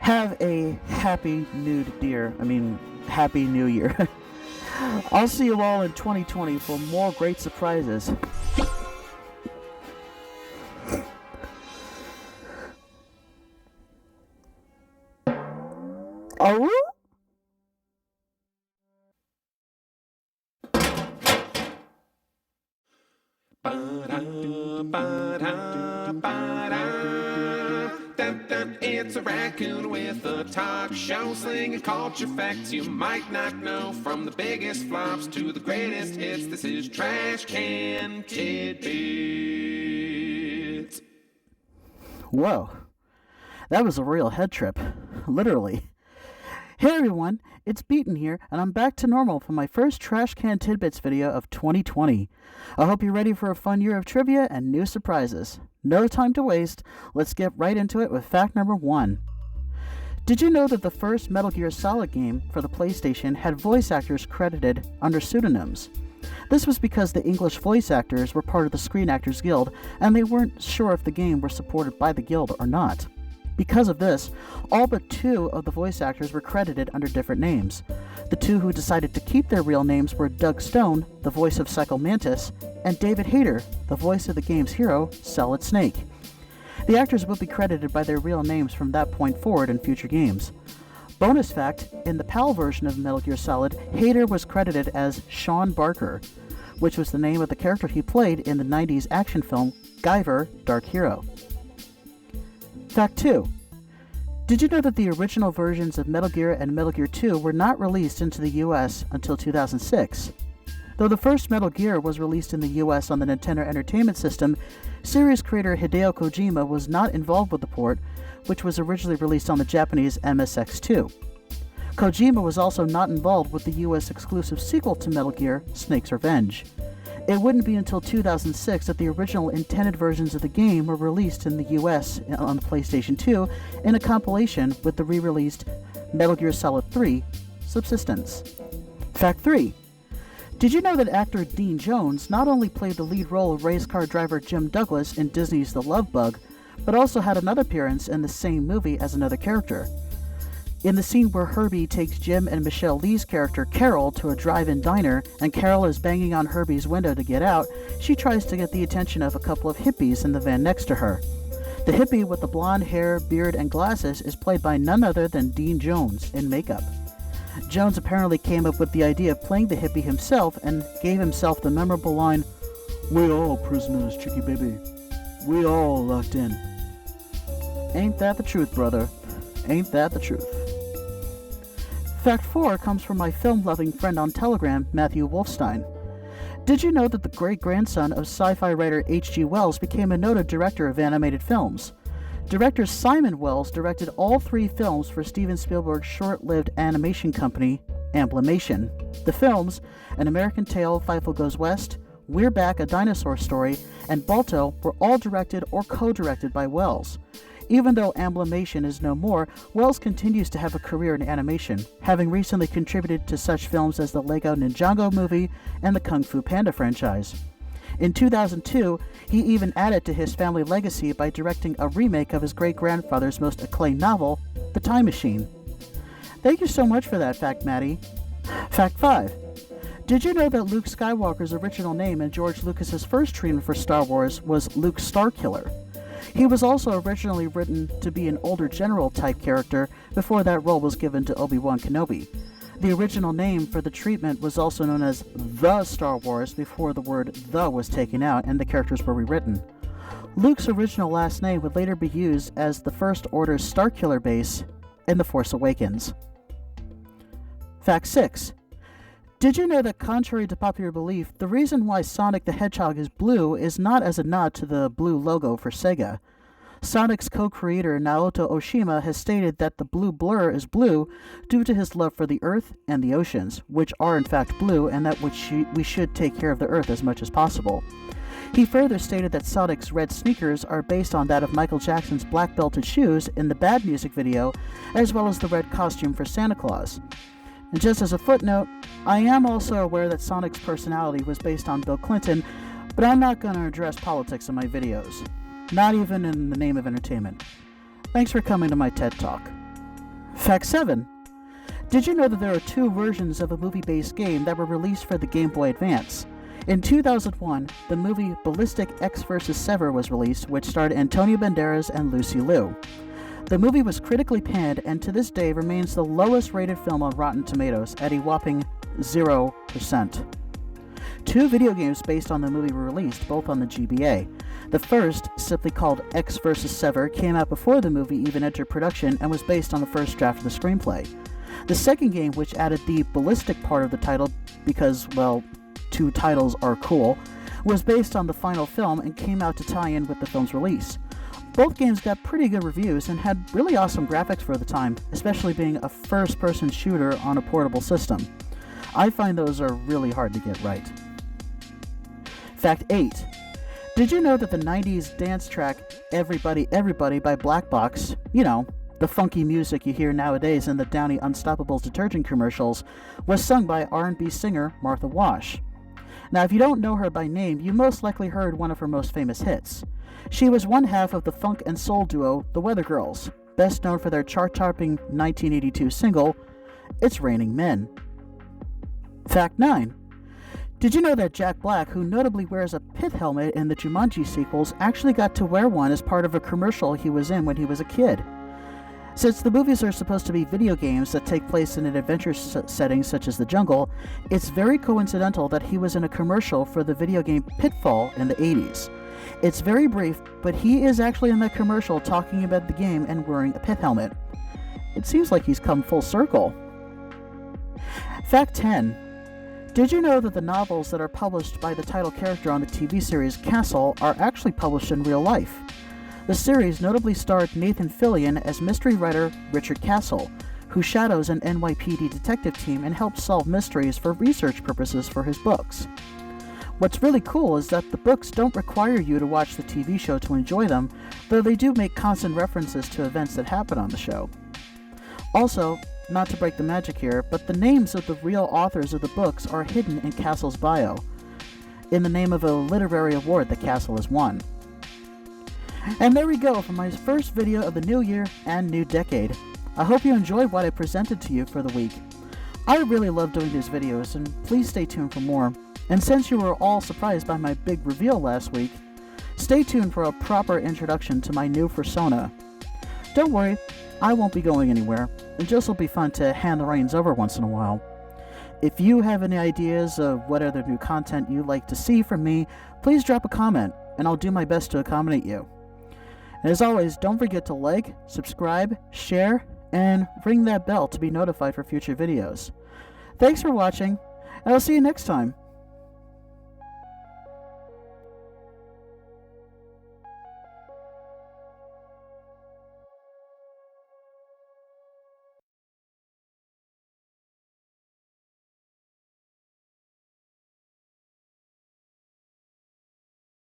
Have a happy happy new year. I'll see you all in 2020 for more great surprises. Oh? It's a raccoon with a talk show slinging culture facts you might not know. From the biggest flops to the greatest hits, this is Trash Can Tidbits. Whoa. That was a real head trip. Literally. Hey everyone, it's Beaton here, and I'm back to normal for my first Trash Can Tidbits video of 2020. I hope you're ready for a fun year of trivia and new surprises. No time to waste, let's get right into it with fact number 1. Did you know that the first Metal Gear Solid game for the PlayStation had voice actors credited under pseudonyms? This was because the English voice actors were part of the Screen Actors Guild, and they weren't sure if the game were supported by the guild or not. Because of this, all but 2 of the voice actors were credited under different names. The 2 who decided to keep their real names were Doug Stone, the voice of Psycho Mantis, and David Hayter, the voice of the game's hero, Solid Snake. The actors would be credited by their real names from that point forward in future games. Bonus fact, in the PAL version of Metal Gear Solid, Hayter was credited as Sean Barker, which was the name of the character he played in the 90s action film Guyver: Dark Hero. Fact 2. Did you know that the original versions of Metal Gear and Metal Gear 2 were not released into the US until 2006? Though the first Metal Gear was released in the US on the Nintendo Entertainment System, series creator Hideo Kojima was not involved with the port, which was originally released on the Japanese MSX2. Kojima was also not involved with the US exclusive sequel to Metal Gear, Snake's Revenge. It wouldn't be until 2006 that the original intended versions of the game were released in the US on the PlayStation 2 in a compilation with the re-released Metal Gear Solid 3 Subsistence. Fact 3. Did you know that actor Dean Jones not only played the lead role of race car driver Jim Douglas in Disney's The Love Bug, but also had another appearance in the same movie as another character? In the scene where Herbie takes Jim and Michelle Lee's character Carol to a drive-in diner and Carol is banging on Herbie's window to get out, she tries to get the attention of a couple of hippies in the van next to her. The hippie with the blonde hair, beard, and glasses is played by none other than Dean Jones in makeup. Jones apparently came up with the idea of playing the hippie himself and gave himself the memorable line, "We all prisoners, Chicky baby. We all locked in." Ain't that the truth, brother? Ain't that the truth? Fact 4 comes from my film-loving friend on Telegram, Matthew Wolfstein. Did you know that the great-grandson of sci-fi writer H.G. Wells became a noted director of animated films? Director Simon Wells directed all 3 films for Steven Spielberg's short-lived animation company, Amblimation. The films, An American Tail, Fievel Goes West, We're Back, A Dinosaur Story, and Balto were all directed or co-directed by Wells. Even though Amblimation is no more, Wells continues to have a career in animation, having recently contributed to such films as the Lego Ninjago movie and the Kung Fu Panda franchise. In 2002, he even added to his family legacy by directing a remake of his great-grandfather's most acclaimed novel, The Time Machine. Thank you so much for that fact, Maddie. Fact 5. Did you know that Luke Skywalker's original name in George Lucas's first treatment for Star Wars was Luke Starkiller? He was also originally written to be an older general-type character before that role was given to Obi-Wan Kenobi. The original name for the treatment was also known as The Star Wars before the word "the" was taken out and the characters were rewritten. Luke's original last name would later be used as the First Order's Starkiller base in The Force Awakens. Fact 6. Did you know that, contrary to popular belief, the reason why Sonic the Hedgehog is blue is not as a nod to the blue logo for Sega? Sonic's co-creator Naoto Oshima has stated that the blue blur is blue due to his love for the Earth and the oceans, which are in fact blue, and that we should take care of the Earth as much as possible. He further stated that Sonic's red sneakers are based on that of Michael Jackson's black belted shoes in the Bad music video, as well as the red costume for Santa Claus. And just as a footnote, I am also aware that Sonic's personality was based on Bill Clinton, but I'm not going to address politics in my videos. Not even in the name of entertainment. Thanks for coming to my TED Talk. Fact 7. Did you know that there are two versions of a movie-based game that were released for the Game Boy Advance? In 2001, the movie Ballistic X vs. Sever was released, which starred Antonio Banderas and Lucy Liu. The movie was critically panned and to this day remains the lowest rated film on Rotten Tomatoes at a whopping 0%. Two video games based on the movie were released, both on the GBA. The first, simply called X vs. Sever, came out before the movie even entered production and was based on the first draft of the screenplay. The second game, which added the ballistic part of the title because, well, two titles are cool, was based on the final film and came out to tie in with the film's release. Both games got pretty good reviews and had really awesome graphics for the time, especially being a first-person shooter on a portable system. I find those are really hard to get right. Fact 8. Did you know that the 90s dance track Everybody Everybody by Black Box, the funky music you hear nowadays in the Downy Unstoppables detergent commercials, was sung by R&B singer Martha Wash? Now, if you don't know her by name, you most likely heard one of her most famous hits. She was one half of the funk and soul duo The Weather Girls, best known for their chart-topping 1982 single, It's Raining Men. Fact 9. Did you know that Jack Black, who notably wears a pit helmet in the Jumanji sequels, actually got to wear one as part of a commercial he was in when he was a kid? Since the movies are supposed to be video games that take place in an adventure setting such as the jungle, it's very coincidental that he was in a commercial for the video game Pitfall in the 80s. It's very brief, but he is actually in that commercial talking about the game and wearing a pit helmet. It seems like he's come full circle. Fact 10. Did you know that the novels that are published by the title character on the TV series Castle are actually published in real life? The series notably starred Nathan Fillion as mystery writer Richard Castle, who shadows an NYPD detective team and helps solve mysteries for research purposes for his books. What's really cool is that the books don't require you to watch the TV show to enjoy them, though they do make constant references to events that happen on the show. Also, not to break the magic here, but the names of the real authors of the books are hidden in Castle's bio, in the name of a literary award that Castle has won. And there we go for my first video of the new year and new decade. I hope you enjoyed what I presented to you for the week. I really love doing these videos, and please stay tuned for more. And since you were all surprised by my big reveal last week, stay tuned for a proper introduction to my new persona. Don't worry, I won't be going anywhere. It just will be fun to hand the reins over once in a while. If you have any ideas of what other new content you'd like to see from me, please drop a comment, and I'll do my best to accommodate you. And as always, don't forget to like, subscribe, share, and ring that bell to be notified for future videos. Thanks for watching, and I'll see you next time.